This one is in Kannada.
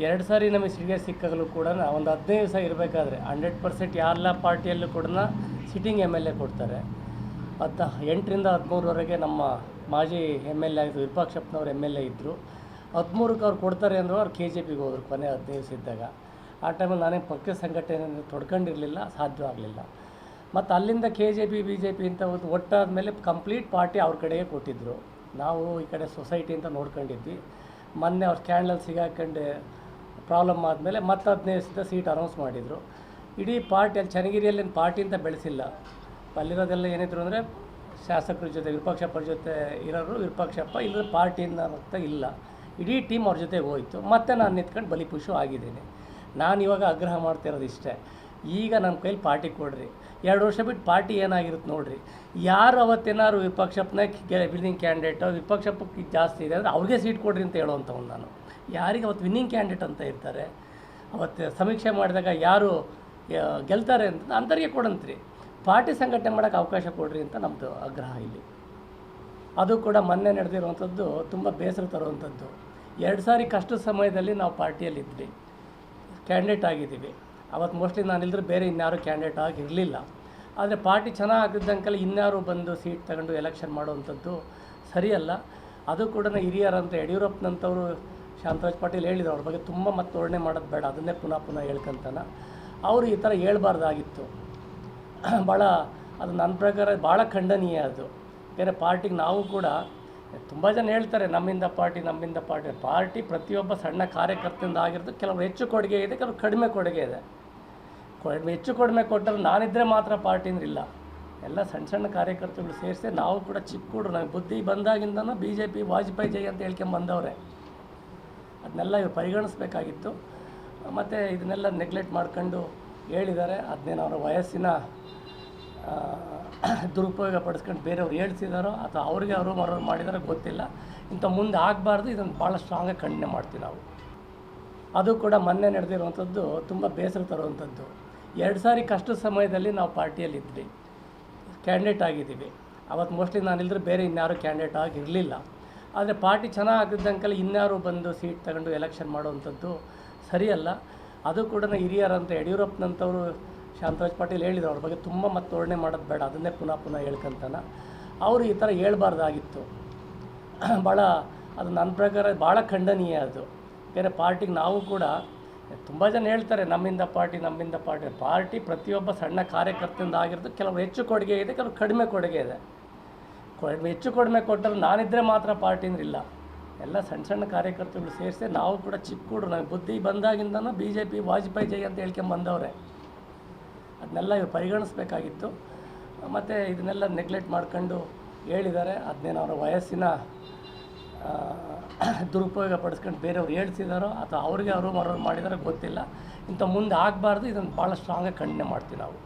ಎರಡು ಸಾರಿ ನಮಗೆ ಸಿಟಿಗೆ ಸಿಕ್ಕಾಗಲೂ ಕೂಡ ಒಂದು 15 ದಿವಸ ಇರಬೇಕಾದ್ರೆ 100% ಯಾರೆಲ್ಲ ಪಾರ್ಟಿಯಲ್ಲೂ ಕೂಡ ಸಿಟ್ಟಿಂಗ್ ಎಮ್ ಎಲ್ ಎ ಕೊಡ್ತಾರೆ. 8ರಿಂದ 13ವರೆಗೆ ನಮ್ಮ ಮಾಜಿ ಎಮ್ ಎಲ್ ಎ ಆಗಿದ್ದು ವಿರೂಪಾಕ್ಷಪ್ಪನವ್ರು ಎಮ್ ಎಲ್ ಎ ಇದ್ದರು. 13ಕ್ಕೆ ಅವ್ರು ಕೊಡ್ತಾರೆ ಅಂದರು. ಅವ್ರು KJPಗೆ ಹೋದರು ಕೊನೆ 15 ದಿವಸ ಇದ್ದಾಗ. ಆ ಟೈಮಲ್ಲಿ ನಾನೇನು ಪಕ್ಷ ಸಂಘಟನೆ ತೊಡ್ಕೊಂಡಿರಲಿಲ್ಲ, ಸಾಧ್ಯವಾಗಲಿಲ್ಲ. ಮತ್ತು ಅಲ್ಲಿಂದ KJP BJP ಅಂತ ಒಟ್ಟಾದ ಮೇಲೆ ಕಂಪ್ಲೀಟ್ ಪಾರ್ಟಿ ಅವ್ರ ಕಡೆಗೆ ಕೊಟ್ಟಿದ್ದರು. ನಾವು ಈ ಕಡೆ ಸೊಸೈಟಿ ಅಂತ ನೋಡ್ಕೊಂಡಿದ್ವಿ. ಮೊನ್ನೆ ಅವ್ರು ಸ್ಕ್ಯಾಂಡಲ್ ಸಿಗಾಕೊಂಡು ಪ್ರಾಬ್ಲಮ್ ಆದಮೇಲೆ ಮತ್ತೆ 15 ದಿವಸದ ಸೀಟ್ ಅನೌನ್ಸ್ ಮಾಡಿದರು. ಇಡೀ ಪಾರ್ಟಿಯಲ್ಲಿ ಚನ್ನಗಿರಿಯಲ್ಲಿ ಪಾರ್ಟಿ ಅಂತ ಬೆಳೆಸಿಲ್ಲ. ಅಲ್ಲಿರೋದೆಲ್ಲ ಏನಿದ್ರು ಅಂದರೆ ಶಾಸಕರ ಜೊತೆ ವಿರೂಪಾಕ್ಷಪ್ಪರ ಜೊತೆ ಇರೋರು ವಿರೂಪಾಕ್ಷಪ್ಪ, ಇಲ್ಲದ ಪಾರ್ಟಿಯಿಂದ ಅಂತ ಇಲ್ಲ. ಇಡೀ ಟೀಮ್ ಅವ್ರ ಜೊತೆಗೆ ಹೋಯಿತು. ಮತ್ತು ನಾನು ನಿಂತ್ಕೊಂಡು ಬಲಿಪುಷು ಆಗಿದ್ದೀನಿ. ನಾನು ಇವಾಗ ಆಗ್ರಹ ಮಾಡ್ತಿರೋದು ಇಷ್ಟೇ, ಈಗ ನನ್ನ ಕೈಲಿ ಪಾರ್ಟಿ ಕೊಡ್ರಿ. 2 ವರ್ಷ ಬಿಟ್ಟು ಪಾರ್ಟಿ ಏನಾಗಿರುತ್ತೆ ನೋಡಿರಿ. ಯಾರು ಅವತ್ತೇನಾದ್ರು ವಿಪಕ್ಷಪ್ಪನ ವಿನ್ನಿಂಗ್ ಕ್ಯಾಂಡಿಡೇಟು, ವಿಪಕ್ಷಪ್ಪಕ್ಕೆ ಜಾಸ್ತಿ ಇದೆ ಅಂದರೆ ಅವ್ರಿಗೆ ಸೀಟ್ ಕೊಡ್ರಿ ಅಂತ ಹೇಳೋವಂಥವ್ನು ನಾನು. ಯಾರಿಗೆ ಅವತ್ತು ವಿನ್ನಿಂಗ್ ಕ್ಯಾಂಡಿಡೇಟ್ ಅಂತ ಇರ್ತಾರೆ, ಅವತ್ತು ಸಮೀಕ್ಷೆ ಮಾಡಿದಾಗ ಯಾರು ಗೆಲ್ತಾರೆ ಅಂತ ಅಂಥವ್ರಿಗೆ ಕೊಡಂತ್ರಿ. ಪಾರ್ಟಿ ಸಂಘಟನೆ ಮಾಡೋಕ್ಕೆ ಅವಕಾಶ ಕೊಡ್ರಿ ಅಂತ ನಮ್ಮದು ಆಗ್ರಹ ಇಲ್ಲಿ. ಅದು ಕೂಡ ಮೊನ್ನೆ ನಡೆದಿರುವಂಥದ್ದು ತುಂಬ ಬೇಸರ ತರುವಂಥದ್ದು. 2 ಸಾರಿ ಕಷ್ಟದ ಸಮಯದಲ್ಲಿ ನಾವು ಪಾರ್ಟಿಯಲ್ಲಿದ್ವಿ, ಕ್ಯಾಂಡಿಡೇಟ್ ಆಗಿದ್ದೀವಿ. ಅವತ್ತು ಮೋಸ್ಟ್ಲಿ ನಾನಿಲ್ಲದ್ರೆ ಬೇರೆ ಇನ್ಯಾರು ಕ್ಯಾಂಡಿಡೇಟ್ ಆಗಿರಲಿಲ್ಲ. ಆದರೆ ಪಾರ್ಟಿ ಚೆನ್ನಾಗಿದ್ದಂಕಲ್ಲಿ ಇನ್ಯಾರು ಬಂದು ಸೀಟ್ ತಗೊಂಡು ಎಲೆಕ್ಷನ್ ಮಾಡುವಂಥದ್ದು ಸರಿಯಲ್ಲ. ಅದು ಕೂಡ ಹಿರಿಯರಂತ ಯಡಿಯೂರಪ್ಪನಂಥವರು ಶಾಂತರಾಜ್ ಪಾಟೀಲ್ ಹೇಳಿದ್ರು, ಅವ್ರ ಬಗ್ಗೆ ತುಂಬ ಮತ್ತೆ ತೋರಣೆ ಮಾಡೋದು ಬೇಡ, ಅದನ್ನೇ ಪುನಃ ಹೇಳ್ಕೊಂತಾನೆ. ಅವರು ಈ ಥರ ಹೇಳ್ಬಾರ್ದಾಗಿತ್ತು. ಭಾಳ ಅದು ನನ್ನ ಪ್ರಕಾರ ಭಾಳ ಖಂಡನೀಯ. ಅದು ಬೇರೆ ಪಾರ್ಟಿಗೆ ನಾವು ಕೂಡ ತುಂಬ ಜನ ಹೇಳ್ತಾರೆ ನಮ್ಮಿಂದ ಪಾರ್ಟಿ ಪ್ರತಿಯೊಬ್ಬ ಸಣ್ಣ ಕಾರ್ಯಕರ್ತರಿಂದ ಆಗಿರೋದು. ಕೆಲವರು ಹೆಚ್ಚು ಕೊಡುಗೆ ಇದೆ, ಕೆಲವರು ಕಡಿಮೆ ಕೊಡುಗೆ ಇದೆ. ಹೆಚ್ಚು ಕಡಿಮೆ ಕೊಟ್ಟರೆ ನಾನಿದ್ದರೆ ಮಾತ್ರ ಪಾರ್ಟಿ ಅಂದ್ರಿಲ್ಲ. ಎಲ್ಲ ಸಣ್ಣ ಕಾರ್ಯಕರ್ತರುಗಳು ಸೇರಿಸಿ ನಾವು ಕೂಡ ಚಿಕ್ಕ ಹುಡುಗರು, ನಮಗೆ ಬುದ್ಧಿ ಬಂದಾಗಿಂದನೂ BJP ವಾಜಪೇಯಿ ಜೈ ಅಂತ ಹೇಳ್ಕೊಂಬಂದವ್ರೆ. ಅದನ್ನೆಲ್ಲ ಇವ್ರು ಪರಿಗಣಿಸ್ಬೇಕಾಗಿತ್ತು. ಮತ್ತು ಇದನ್ನೆಲ್ಲ ನೆಗ್ಲೆಕ್ಟ್ ಮಾಡ್ಕೊಂಡು ಹೇಳಿದ್ದಾರೆ. ಅದನ್ನೇನು ಅವರ ವಯಸ್ಸಿನ ದುರುಪಯೋಗ ಪಡಿಸ್ಕೊಂಡು ಬೇರೆಯವ್ರು ಹೇಳ್ತಿದ್ದಾರೋ ಅಥವಾ ಅವ್ರಿಗೆ ಅವರು ಮರೋರು ಮಾಡಿದಾರೋ ಗೊತ್ತಿಲ್ಲ. ಇಂಥ ಮುಂದೆ ಆಗಬಾರ್ದು. ಇದನ್ನು ಭಾಳ ಸ್ಟ್ರಾಂಗಾಗಿ ಖಂಡನೆ ಮಾಡ್ತೀವಿ ನಾವು. ಅದು ಕೂಡ ಮೊನ್ನೆ ನಡೆದಿರುವಂಥದ್ದು ತುಂಬ ಬೇಸರ ತರುವಂಥದ್ದು. 2 ಸಾರಿ ಕಷ್ಟದ ಸಮಯದಲ್ಲಿ ನಾವು ಪಾರ್ಟಿಯಲ್ಲಿದ್ವಿ, ಕ್ಯಾಂಡಿಡೇಟ್ ಆಗಿದ್ದೀವಿ. ಅವತ್ತು ಮೋಸ್ಟ್ಲಿ ನಾನಿಲ್ಲದ್ರೆ ಬೇರೆ ಇನ್ಯಾರು ಕ್ಯಾಂಡಿಡೇಟ್ ಆಗಿರಲಿಲ್ಲ. ಆದರೆ ಪಾರ್ಟಿ ಚೆನ್ನಾಗಿದ್ದಂಕಲ್ಲಿ ಇನ್ಯಾರು ಬಂದು ಸೀಟ್ ತಗೊಂಡು ಎಲೆಕ್ಷನ್ ಮಾಡುವಂಥದ್ದು ಸರಿಯಲ್ಲ. ಅದು ಕೂಡ ಹಿರಿಯರಂತ ಯಡಿಯೂರಪ್ಪನಂಥವರು ಶಾಂತರಾಜ್ ಪಾಟೀಲ್ ಹೇಳಿದ್ರು, ಅವ್ರ ಬಗ್ಗೆ ತುಂಬ ಮತ್ತೆ ತೋರಣೆ ಮಾಡೋದು ಬೇಡ, ಅದನ್ನೇ ಪುನಃ ಹೇಳ್ಕೊಂತಾನೆ. ಅವರು ಈ ಥರ ಹೇಳ್ಬಾರ್ದಾಗಿತ್ತು. ಭಾಳ ಅದು ನನ್ನ ಪ್ರಕಾರ ಭಾಳ ಖಂಡನೀಯ. ಅದು ಬೇರೆ ಪಾರ್ಟಿಗೆ ನಾವು ಕೂಡ ತುಂಬ ಜನ ಹೇಳ್ತಾರೆ ನಮ್ಮಿಂದ ಪಾರ್ಟಿ ಪ್ರತಿಯೊಬ್ಬ ಸಣ್ಣ ಕಾರ್ಯಕರ್ತರಿಂದ ಆಗಿರೋದು. ಕೆಲವರು ಹೆಚ್ಚು ಕೊಡುಗೆ ಇದೆ, ಕೆಲವರು ಕಡಿಮೆ ಕೊಡುಗೆ ಇದೆ. ಹೆಚ್ಚು ಕಡಿಮೆ ಕೊಟ್ಟರೆ ನಾನಿದ್ದರೆ ಮಾತ್ರ ಪಾರ್ಟಿ ಅಂದ್ರಿಲ್ಲ. ಎಲ್ಲ ಸಣ್ಣ ಕಾರ್ಯಕರ್ತರುಗಳು ಸೇರಿಸಿ ನಾವು ಕೂಡ ಚಿಕ್ಕ ಹುಡುಗರು, ನಮಗೆ ಬುದ್ಧಿ ಬಂದಾಗಿಂದನೂ BJP ವಾಜಪೇಯಿ ಜೈ ಅಂತ ಹೇಳ್ಕೊಂಬಂದವ್ರೆ. ಅದನ್ನೆಲ್ಲ ಇವ್ರು ಪರಿಗಣಿಸ್ಬೇಕಾಗಿತ್ತು. ಮತ್ತು ಇದನ್ನೆಲ್ಲ ನೆಗ್ಲೆಕ್ಟ್ ಮಾಡ್ಕೊಂಡು ಹೇಳಿದ್ದಾರೆ. ಅದನ್ನೇನು ಅವರ ವಯಸ್ಸಿನ ದುರುಪಯೋಗ ಪಡಿಸ್ಕೊಂಡು ಬೇರೆಯವ್ರು ಹೇಳ್ತಿದ್ದಾರೋ ಅಥವಾ ಅವ್ರಿಗೆ ಅವರು ಮರೋರು ಮಾಡಿದಾರೋ ಗೊತ್ತಿಲ್ಲ. ಇಂಥ ಮುಂದೆ ಆಗಬಾರ್ದು. ಇದನ್ನು ಭಾಳ ಸ್ಟ್ರಾಂಗಾಗಿ ಖಂಡನೆ ಮಾಡ್ತೀವಿ ನಾವು.